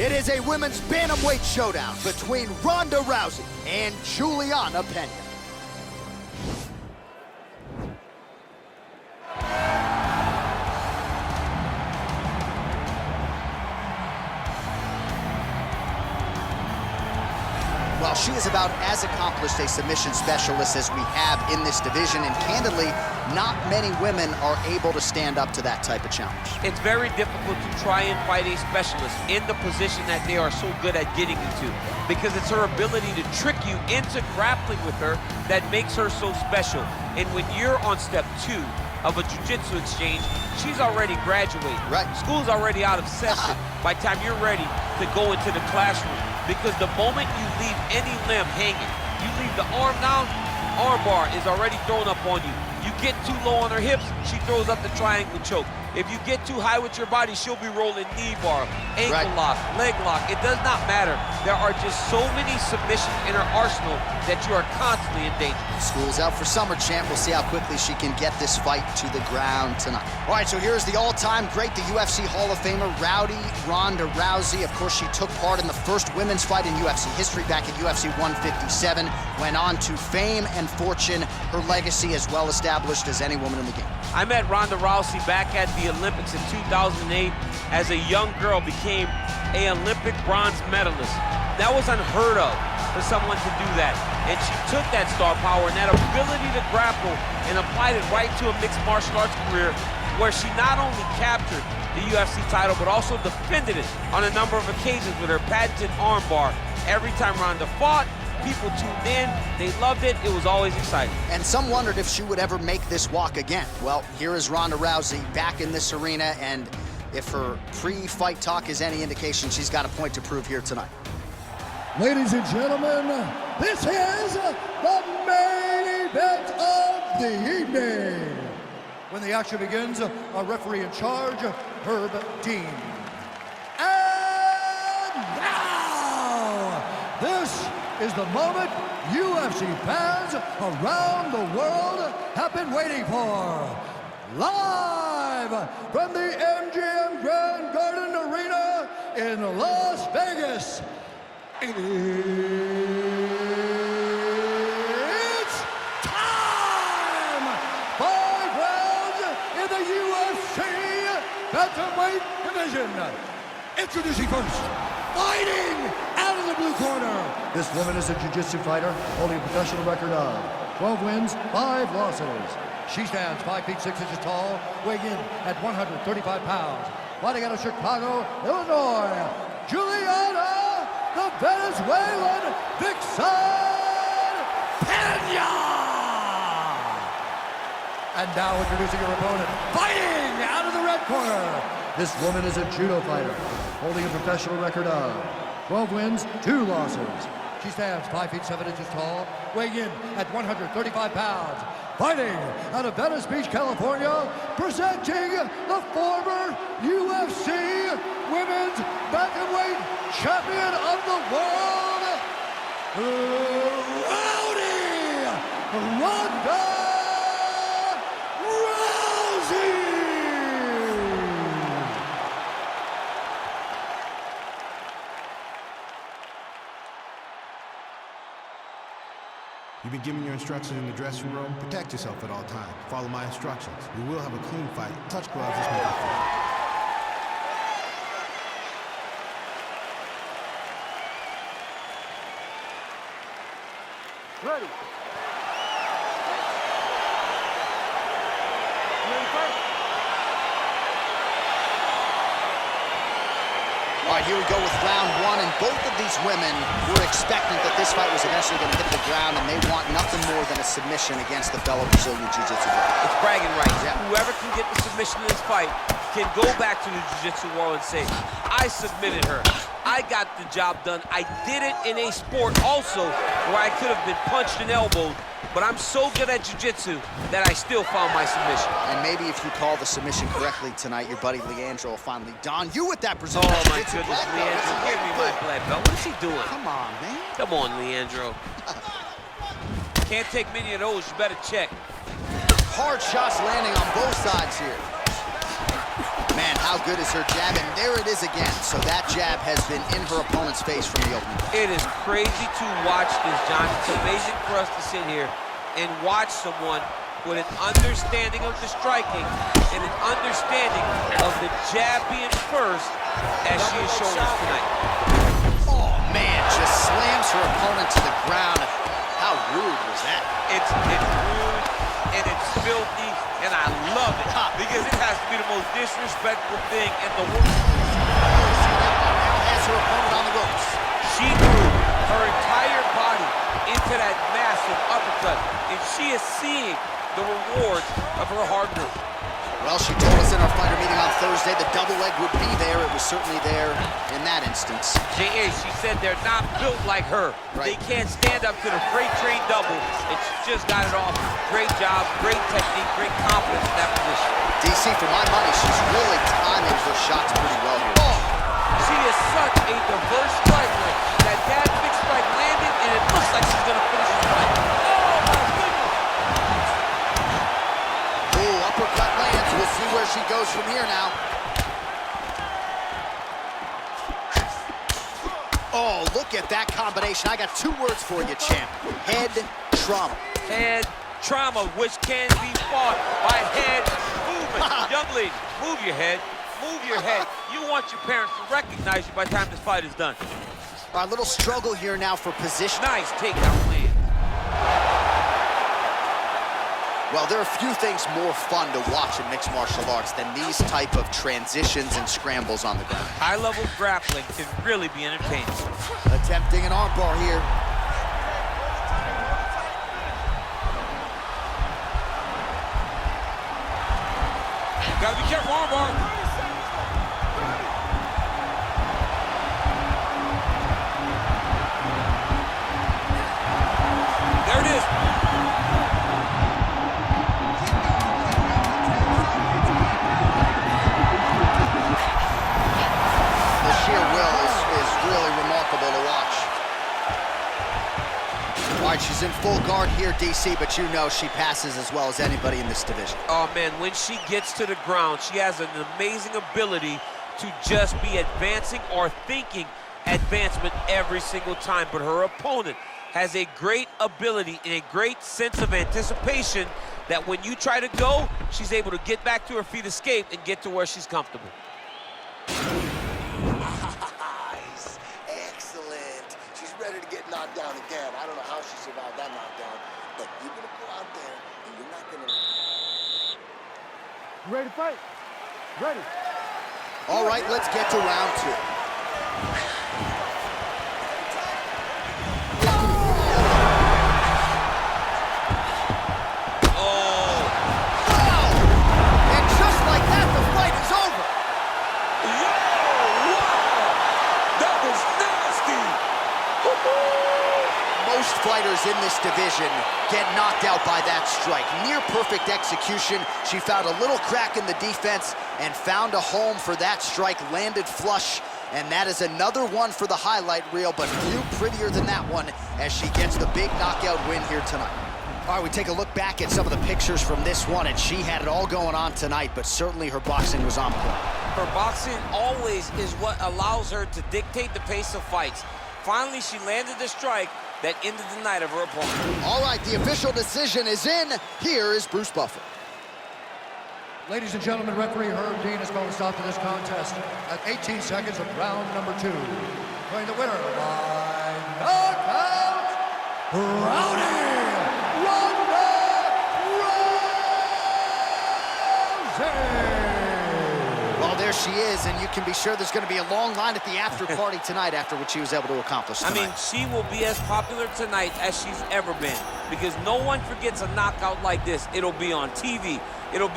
It is a women's bantamweight showdown between Ronda Rousey and Julianna Pena. Well, she is about as accomplished a submission specialist as we have in this division, and candidly, not many women are able to stand up to that type of challenge. It's very difficult to try and fight a specialist in the position that they are so good at getting you to, because it's her ability to trick you into grappling with her that makes her so special. And when you're on step 2 of a jiu-jitsu exchange, she's already graduated. Right. School's already out of session by the time you're ready to go into the classroom. Because the moment you leave any limb hanging, you leave the arm down, arm bar is already thrown up on you. You get too low on her hips, she throws up the triangle choke. If you get too high with your body, she'll be rolling knee bar, ankle lock, leg lock. It does not matter. There are just so many submissions in her arsenal that you are constantly in danger. School's out for summer, champ. We'll see how quickly she can get this fight to the ground tonight. All right, so here's the all-time great, the UFC Hall of Famer, Ronda Rousey. Of course, she took part in the first women's fight in UFC history back at UFC 157. Went on to fame and fortune, her legacy as well established as any woman in the game. I met Ronda Rousey back at the Olympics in 2008. As a young girl, became an Olympic bronze medalist. That was unheard of for someone to do that. And she took that star power and that ability to grapple and applied it right to a mixed martial arts career, where she not only captured the UFC title, but also defended it on a number of occasions with her patented armbar. Every time Ronda fought, people tuned in, they loved it, it was always exciting. And some wondered if she would ever make this walk again. Well, here is Ronda Rousey back in this arena, and if her pre-fight talk is any indication, she's got a point to prove here tonight. Ladies and gentlemen, this is the main event of the evening. When the action begins, our referee in charge, Herb Dean. And now, this is the moment UFC fans around the world have been waiting for. Live from the MGM Grand Garden Arena in Las Vegas, it's time! 5 rounds in the UFC bantamweight division. Introducing first, fighting out of the blue corner. This woman is a jiu-jitsu fighter holding a professional record of 12 wins, 5 losses. She stands 5 feet 6 inches tall, weighing in at 135 pounds. Fighting out of Chicago, Illinois, Julianna, the Venezuelan Vixen Pena! And now introducing her opponent, fighting out of the red corner. This woman is a judo fighter, holding a professional record of 12 wins, 2 losses. She stands 5 feet 7 inches tall, weighing in at 135 pounds. Fighting out of Venice Beach, California, presenting the former UFC Women's Bantamweight Champion of the World, Ronda Rousey! You've been given your instructions in the dressing room. Protect yourself at all times. Follow my instructions. We will have a clean fight. Touch gloves is my Ready. All right, here we go with round 1, and both of these women were expectant that this fight was eventually going to hit the ground, and they want nothing more than a submission against the fellow Brazilian Jiu-Jitsu player. It's bragging rights. Yeah. Whoever can get the submission in this fight can go back to the jiu-jitsu world and say, I submitted her. I got the job done. I did it in a sport also where I could have been punched and elbowed, but I'm so good at jiu-jitsu that I still found my submission. And maybe if you call the submission correctly tonight, your buddy Leandro will finally don you with that Brazilian Oh my Jiu-Jitsu goodness, black belt. Leandro, give me my black belt. What is he doing? Come on, man. Come on, Leandro. Can't take many of those, you better check. Hard shots landing on both sides here. Man, How good is her jab? And there it is again. So that jab has been in her opponent's face from the opening. It is crazy to watch this, John. It's amazing for us to sit here and watch someone with an understanding of the striking and an understanding of the jab being first, as she has shown us tonight. Oh, man, just slams her opponent to the ground. How rude was that? It's rude, and it's filthy, and I love it, because it has to be the most disrespectful thing in the world. Now has her opponent on the ropes. She threw her entire body into that massive uppercut, and she is seeing the rewards of her hard work. Well, she told us in our fighter meeting on Thursday the double leg would be there. It was certainly there in that instance. J.A., she said they're not built like her. Right. They can't stand up to the freight train double, and she just got it off. Great job, great technique, great confidence in that position. DC, for my money, she's really timing her shots pretty well here. Oh, she is such a diverse striker. That big strike landed, and it looks like she's gonna finish this fight. Uppercut lands. We'll see where she goes from here now. Oh, look at that combination. I got 2 words for you, champ. Head trauma. Head trauma, which can be fought by head movement. Young lady, move your head. Move your head. You want your parents to recognize you by the time this fight is done. A little struggle here now for position. Nice takedown land. Well, there are few things more fun to watch in mixed martial arts than these type of transitions and scrambles on the ground. High-level grappling can really be entertaining. Attempting an armbar here. Gotta be careful, armbar. There it is. All right, she's in full guard here, DC, but you know she passes as well as anybody in this division. Oh, man, when she gets to the ground, she has an amazing ability to just be advancing or thinking advancement every single time. But her opponent has a great ability and a great sense of anticipation that when you try to go, she's able to get back to her feet, escape, and get to where she's comfortable. Excellent. She's ready to get knocked down again. I don't know how she survived that knockdown, but you're going to go out there and you're not going to... You ready to fight? Ready. All right, let's get to round 2. Most fighters in this division get knocked out by that strike. Near perfect execution. She found a little crack in the defense and found a home for that strike, landed flush, and that is another one for the highlight reel, but few prettier than that one as she gets the big knockout win here tonight. All right, we take a look back at some of the pictures from this one, and she had it all going on tonight, but certainly her boxing was on point. Her boxing always is what allows her to dictate the pace of fights. Finally, she landed the strike that ended the night of her opponent. All right, the official decision is in. Here is Bruce Buffer. Ladies and gentlemen, referee Herb Dean is going to stop to this contest at 18 seconds of round number 2. Declaring the winner by knockout, Ronda Rousey! Well, there she is, and you can be sure there's going to be a long line at the after party tonight after what she was able to accomplish tonight. I mean, she will be as popular tonight as she's ever been, because no one forgets a knockout like this. It'll be on TV. It'll be